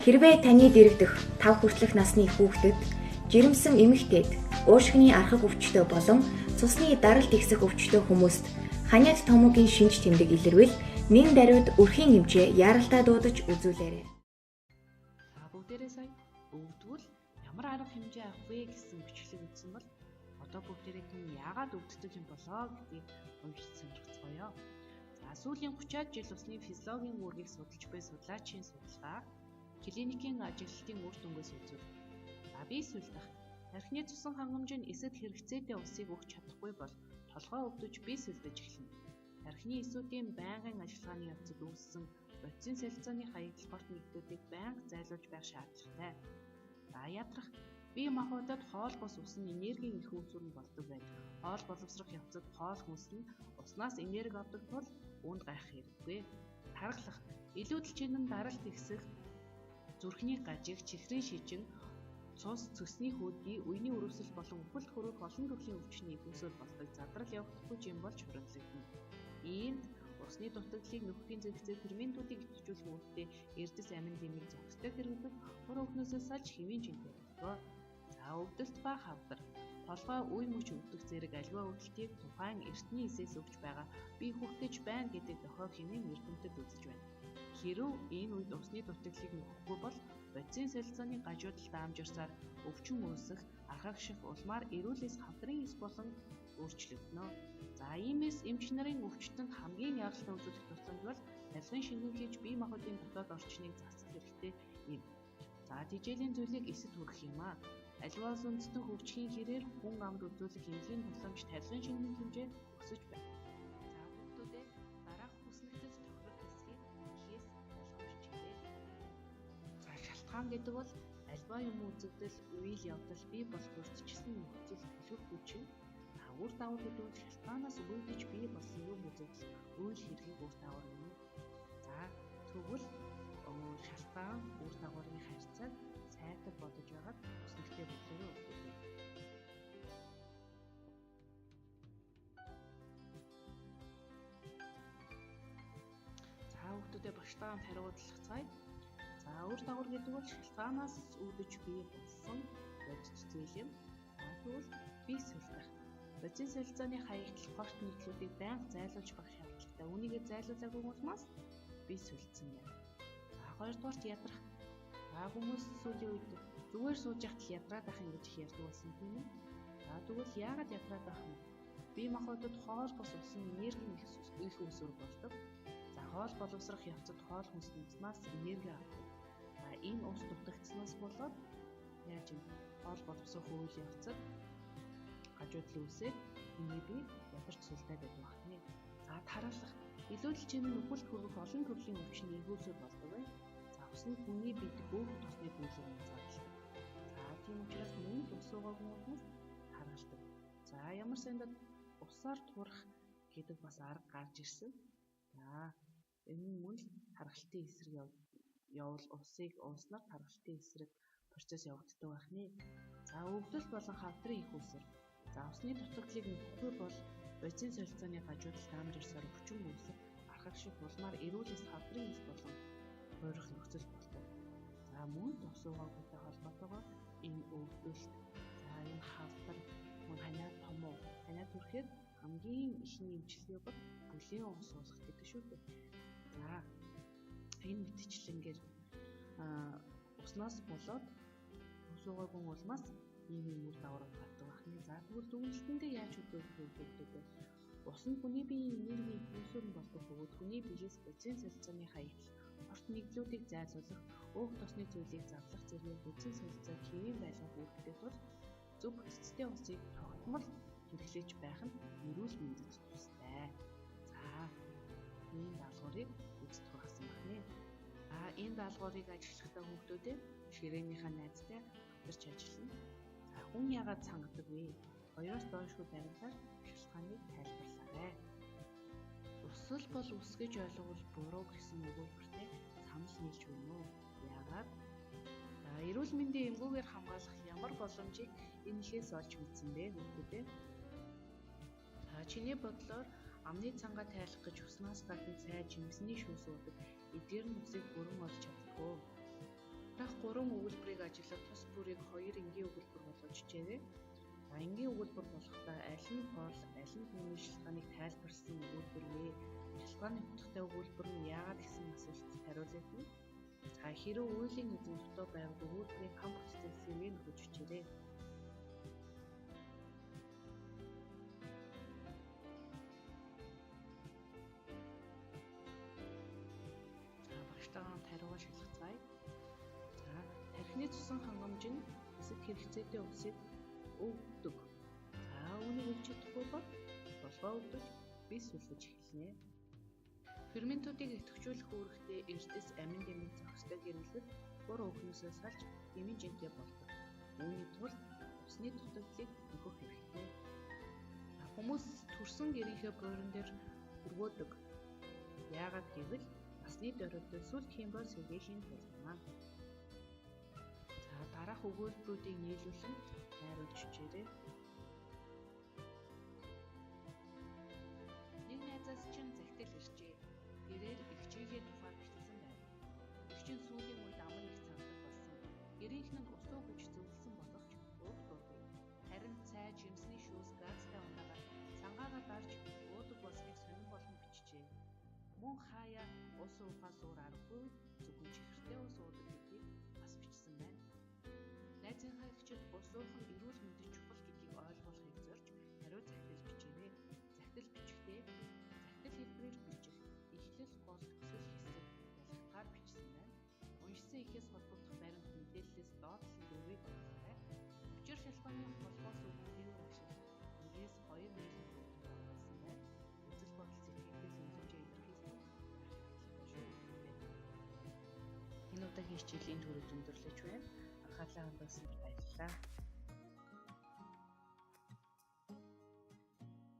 Хэрвээ таны дэрэгдэх 5 хүртэлх насны хүүхдэд жирэмсэн эмэгтэйд уушгины архаг өвчтөй болон цусны даралт ихсэх өвчтөй хүмүүст ханиад томоогийн шинж тэмдэг илэрвэл нэн даруйд өрхийн хэмжээ яаралтай дуудаж үзүүлээрэй. Та бүгдээрээ сая өвдвөл ямар арга хэмжээ авах вэ гэсэн бичлэг үзсэн бол одоо бүгдээрээ тийм яагаад өвддөг юм болоо гэдгийг уншиж сонирхцгоё. За сүүлийн 30-аад жил усны физиологийн үүргийг судалж буй судлаачийн судалгаа клиникийн ажилтнын үр дүнгээс үзвэл бие сүлдэх архины цусан хангамж нь эсэд хэрэгцээтэй усыг өгч чадахгүй бол толгой өвдөж бие сүлдэж эхэлнэ. Архины эсүүдийн байнгын ажиллагааны явцад үүссэн бодисын солилцооны хаягдлагаарт нэгдлүүдийг байнга зайлуулж байх шаардлагатай. За ядрах бие махбодод хоол бус ус нь энергийн их үүсвэр нь болдог байдаг. Хоол боловсрох явцад хоол хүнс нь уснаас энерги авдаг тул үүнд гайх хэрэггүй. Тархлах илүүдэлчин нь даралт ихсэх зүрхний гажиг, чихрийн шижин, цус, цөсний хөөдгий, үений өрөвсөл болон үхэлд хүрэх олон төрлийн өвчний үүсвэр болдог задрал явагдахгүй юм болж хуримтлагдана. Иймд усны дутагдлыг нөхөхийн зэрэгцээ ферментүүдийг итжүүлэх үүрэгтэй эрдэс амин дэмийг зохистой хэрэглэх хор өвгнөөсөө салж хэвийн жинтэй болдог. За өвдөлт ба хавдар толгой үе мөч өвдөх зэрэг аливаа өвдөлтийг тухайн эртний эсээс өгч байгаа бие хүртэж байна гэдэг дохио хэмээн эрдэмтэд үзэж байна. Хэрв энэ үед усны дутагдлыг нөхөхгүй бол бодисын солилцооны гажуудал даамжирсаар өвчин үүсэх, архагших, улмаар эрүүлээс хавдрын эс болон өөрчлөгдөнө. За иймээс эмч нарын өвчтөнд хамгийн яаралтай үзүүлэх тусламж бол тархин шингэн хийж бие махбодын дотоод орчныг засах хэрэгтэй юм. За дижээлийн зүйлийг эсэд хүрэх юм аа. Аливаас үндэстэн хөгжихийн хэрээр хүн амд үзүүлэх эмнэлгийн тусламж тархин шингэн хэмжээ өсөж байна. За хүүхдүүдээ дараах хүснэгтэл тохирох хэсгийг ихээс ойлгомжтой хэлээ. За шалтгаан гэдэг бол альва юм үзэгдэл, үйл явдал бий болох урьдчилсан нөхцөл төлөв хүчин үр дагавар гэдэг шалтгаанаас үүдэж бий болсон юм үзэгдэл үйл хэргийг үр дагавар юм. За тэгвэл шалтгаан үр дагаврын харьцааг сайтар бодож байгаад үсгэлтэй бүлэгээ өгдөг. За хүүхдүүдэд багштайгаа хариуцлах цай. За үр дагавар гэдэг бол шалтгаанаас үүдэж бий болсон бодит зүйл юм. Тэгвэл бие сүлдэх бодисын солилцооны хаягдал горт нийтлүүдийг байнга зайлуулж байх шаардлагатай. Үүнийг зайлуулаагүй улмаас бие сүлдсэн байна. За хоёрдугаарт ядрах. Хүмүүс сүүлийн үед зүгээр сууж яхад ядраад байх юм гэж ярьдаг болсон тийм үү? За тэгвэл яагаад ядраад байх юм? Бие махбодод хоол бус усан энергийн их үүсвэр болдог. За хоол боловсрох явцад хоол хүнснээс энерги авдаг. За энэ ус дутагдсанаас болоод яаж юм? Хоол боловсрох үйл явцад гажуудлын үсээд хүний бие ядарч сүлдээд байдаг байна. За тараалах илүүдэлчин нь үхэлд хүрэх олон төрлийн өвчний ихүүлсээр болдог бай. За усны хүний биед бүх тосны бүлэг задлаа. За тийм учраас мөн ус уугаагүй хүмүүс тараалдаг. За ямар сандад усаар турах гэдэг бас арга гарч ирсэн. За энэ мөн л тархалтын эсрэг явал усыг ууснаар тархалтын эсрэг процесс явагддаг байна. За өвдөл болон хавдрын их үүсвэр. За усны дутагдлыг нөхөхгүй бол бодисын солилцооны гажуудал даамжирсаар өвчин үүсэх, архагших, улмаар эрүүлээс хавдрын эс болон хуурах нөхцөл болдог. За мөн ус уугаагүйтэй холбоотойгоор энэ өвдөлт, за энэ хавдар, мөн ханиад томоо, ханиад хүрэхэд хамгийн ихний эмчилгээ бол бүлийн ус уух гэдэг шүү дээ. За энэ мэтчлэнгээр уснаас болоод ус уугаагүй улмаас ийм үр дагавар гардаг байна. За тэгвэл дүгнэлтэндээ яаж хөдөлгөх вэ? Ус нь хүний биеийн энергийн үүсвэр нь болдог бөгөөд хүний биеэс бодисын солилцооны хаягдал, орт нэгдлүүдийг зайлуулах, өөх тосны зүйлийг задлах зэрэг бодисын солилцоо хэвийн байлгах үүрэгтэй тул зөв хөсцтэй усыг тогтмол хэрэглэж байх нь эрүүл мэндэд тустай. За энэ даалгаврыг үзэж сургасан байна. Энэ даалгаврыг ажиглахдаа хүүхдүүдэд ширээнийхээ найзтай хамтарч ажиллана. Хүн яагаад цангадаг вэ? Хоёроос доошгүй байдлаар шалтгааныг тайлбарлаарай. Өсөл бол ус гэж ойлгол буруу гэсэн өгүүлбэртэй санал нийлж байна уу? Яагаад? Эрүүл мэндийн эмгүүгээр хамгаалах ямар боломжийг энэхээс олж мэдсэн бэ хүүхдүүдээ? Чиний бодлоор амны цангаа тайлах гэж уснаас гадна цай, жимсний шүүс уудаг эдгээр нь усыг бүрэн олж чаддгүй. Дараах 3 өгүүлбэрийг ажиглаад тус бүрийг 2 энгийн өгүүлбэр болгожжээ. За энгийн өгүүлбэр болохдоо аль нь пол, аль нь түүний шалтгааныг тайлбарласан өгүүлбэр вэ? Шалтгааны утгатай өгүүлбэр нь яагаад гэсэн асуултад хариулъя. За хэрэв үеийн эзэн дутуу байвал өгүүлбэрийн хам процессыг нөхөж бичээрэй. За багштайгаа хариугаа шалгацгаая. За тархины цусан хангамж нь эсэд хэрэгцээтэй үсийг өгдөг. За үүнийг өгч чадахгүй бол толгой өвдөж, бис сүлжиж эхэлнэ. Ферментүүдийг идэвхжүүлэх үүрэгтээ эрдэс амин дэмэг зохистой гэрэлбэл гур өвгнөөсөө салж дэмийн жинтэй болдог. Үүний тулд усны дутагдлыг нөхөх хэрэгтэй. Хүмүүс төрсөн гэрийнхээ буурин дээр өргөөдөг. Яагаад гэвэл насны дөрөвдөд сүлд хэмбэл сэргээхийн тулмаа. За дараах өгүүлбэрүүдийг нийлүүлэн найруулж бичээрэй. Нэг найзаас чинь захидал иржээ. Тэрээр эгчийнхээ тухай бичсэн байв. Эгч нь сүүлийн үед аман их цандаг болсон. Гэрийнх нь усуу гэж зөвлөсөн боловч уух дургүй. Харин цай, жимсний шүүс, газтай унаагаар цангаагаар дарж уудаг болсныг сонин болгон бичжээ. Мөн хаяа ус уухаас өөр аргагүй зөвхөн чихэртэй ус уудаг гэдгийг бас бичсэн байна. Найзынхаа эгчид ус уух нь эрүүл мэндэд чухал гэдгийг ойлгуулахыг зорж хариу захидал бичээрэй. Захидал бичихдээ захидал хэлбэрээр бичих, эхлэл, гол, төсөл хэсэг ялгалтаар бичсэн байна. Уншсан ихээс холбогдох баримт мэдээллээс доотлон дөрвийг оруулаарай. Учир шалтгааны холбоос өгүүлбэрийн ашиг нэгээс 2 мэйлэн болсон байна. Үзэл бодол сэтгэлдээ зөвлөмжөө илэрхийлэх энэ удаагийн хичээлийн төрөд өндөрлөж байна. Анхаарлаа хандуулсанд баярлалаа.